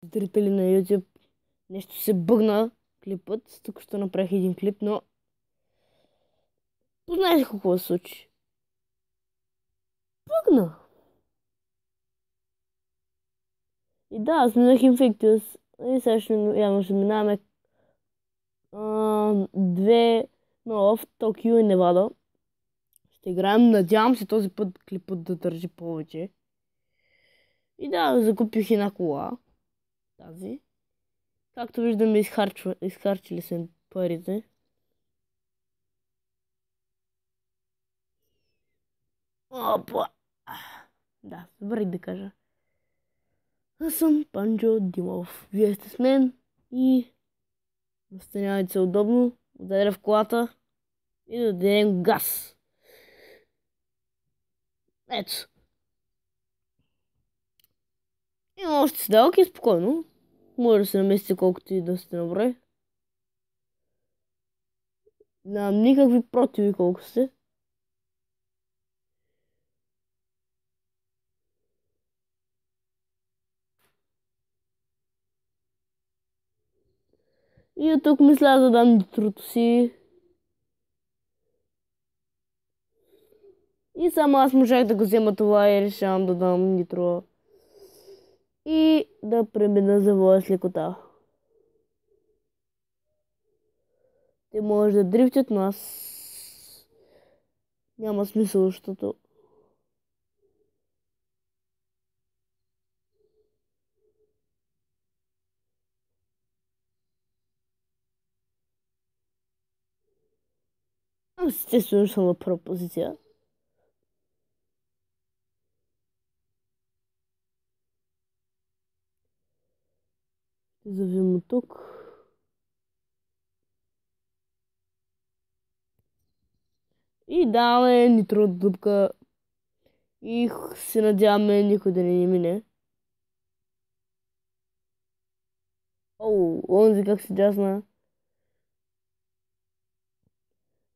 зрители на YouTube. Нещо се бъгна клипът. Тук ще направих един клип, но знаете какво се случи. Бъгна. И да, сменях Infectious. И сега явно ще минаваме 2 в Токио и Невада. Ще играем. Надявам се този път клипът да държи повече. И да, закупих една кола. Тази. Както виждаме, изхарчили се парите. Опа! Да, забравих да кажа. Аз съм Панчо Димов. Вие сте с мен и настанявайте се удобно, ударя в колата и да дадем газ. Ето. Има още седалки, спокойно. Може да се наместите колкото и да сте наброй. Нямам никакви противи колко сте. И от тук мисля да дам нитрото си. И само аз можах да го взема това и решавам да дам нитро. И да премина завоя с лекота. Те може да дрифтят, но аз няма смисъл, защото аз естествено съм на първа позиция. Ще завим от тук. И даваме нитро дупка. И се надяваме никой да не ни мине. Оу, онзи как се джасна.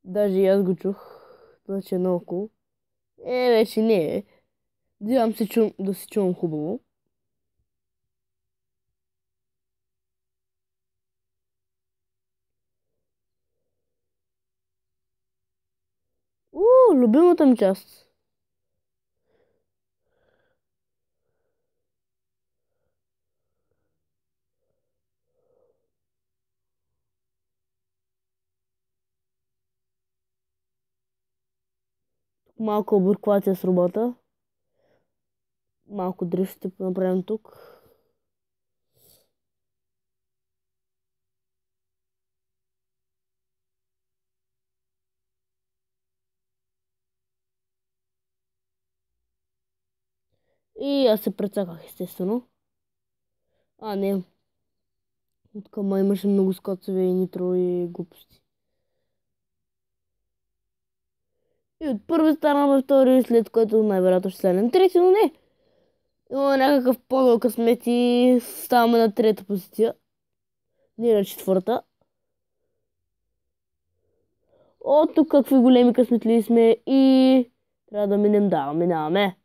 Даже и аз го чух. Значи е много cool. Вече не е. Надявам се да се чувам хубаво. Любимата ми част. Малко обърквация с робота. Малко дрифт ще направим тук. И аз се прецаках, естествено. Не. От къма имаше много скоцове и нитро и глупости. И от първи станахме втори, след което най-вероятно ще станем трети, но не. Има някакъв по-дълъг късмет и ставаме на трета позиция. Не на четвърта. Тук какви големи късметли сме и трябва да минем, да, минаваме.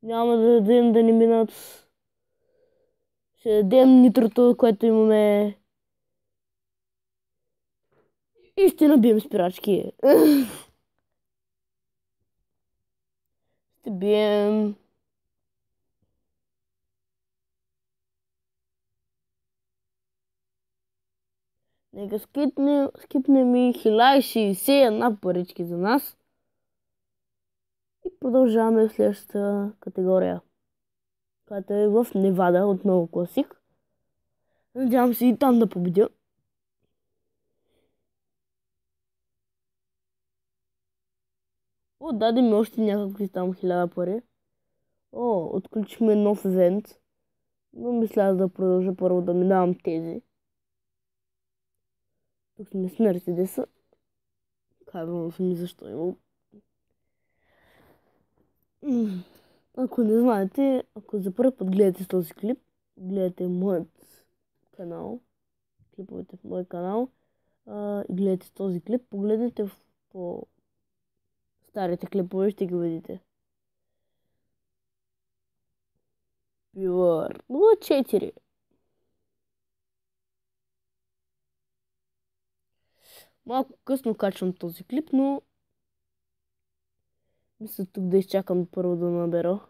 Няма да дадем да ни минат. Ще дадем нитрото, което имаме. И ще набием спирачки. Ще бием. Нека скипнем и 1061 парички за нас. И продължаваме в следващата категория, която е в Невада, отново класик. Надявам се и там да победя. Даде ми още някакви там 1000 пари. Отключихме нов евент. Но мисля да продължа първо да минавам тези. Тук сме с Мерседеса. Казвам ми защо имам. Ако не знаете, ако за първи път гледате този клип, гледате моят канал. клиповете в мой канал и гледате този клип, погледнете в по-старите клипове, ще ги видите. Пилър 04. Малко късно качвам този клип, но мисля тук да изчакам първо да набера.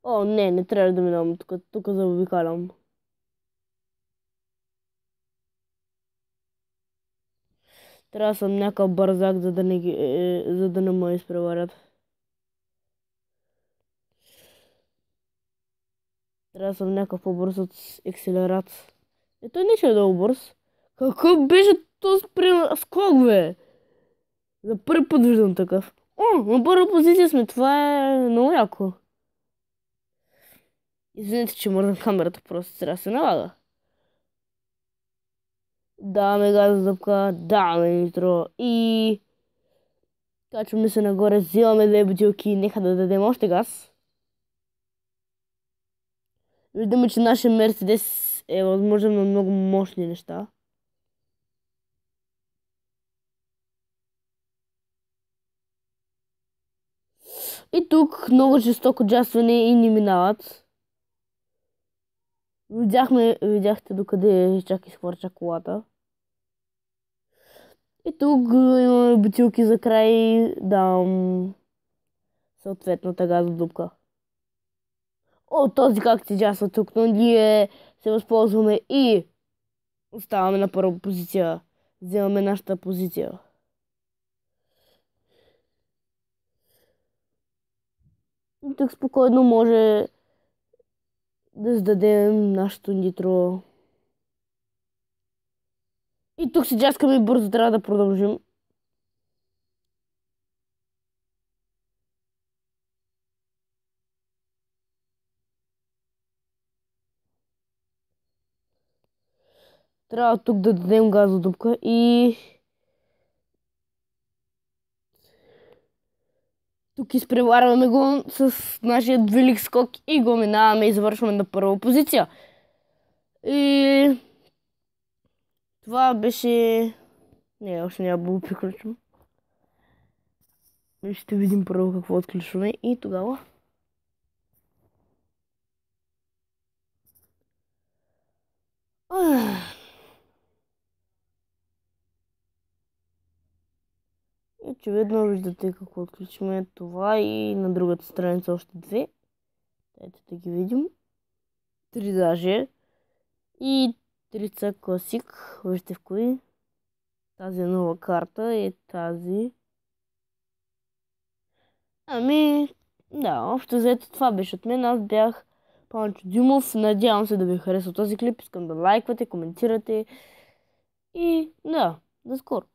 О, не трябва да минавам тук заобикалям. Трябва да съм някакъв бързак, за да не ме изпреварят. Трябва да съм някакъв по-бърз от акселерат. Той не ще е много бърз. Какъв беше този скок, бе? За първи път виждам такъв. О, на първа позиция сме. Това е много яко. Извинете, че мърдам камерата, просто трябва да се налага. Даваме газ зъбка, даваме нитро и... Качваме се нагоре, взимаме 2 бутилки, нека да дадем още газ. Виждаме, че нашия Мерцедес е възможен на много мощни неща. И тук много жестоко джастване и ни минават. Видяхте докъде чак изхвърча колата. И тук имаме бутилки за край и давам съответната газодупка. О, този как се джасва тук, но ние се възползваме и оставаме на първа позиция. Вземаме нашата позиция. И тук спокойно може да сдадем нашото нитро. И тук се джаскаме и бързо трябва да продължим. Трябва тук да дадем газодупка и... Тук изпреварваме го с нашия велик скок и го минаваме и завършваме на първа позиция. И... Това беше... Не, още няма да го приключвам. Ще видим първо какво отключваме и тогава... И очевидно виждате какво отключваме това и на другата страница още 2. Дайте да ги видим. 3 даже. И 3 класик. Вижте в кои. Тази нова карта и тази. Ами, да, общо взето това беше от мен. Аз бях Панчо Димов. Надявам се да ви хареса този клип. Искам да лайквате, коментирате. И да, до скоро.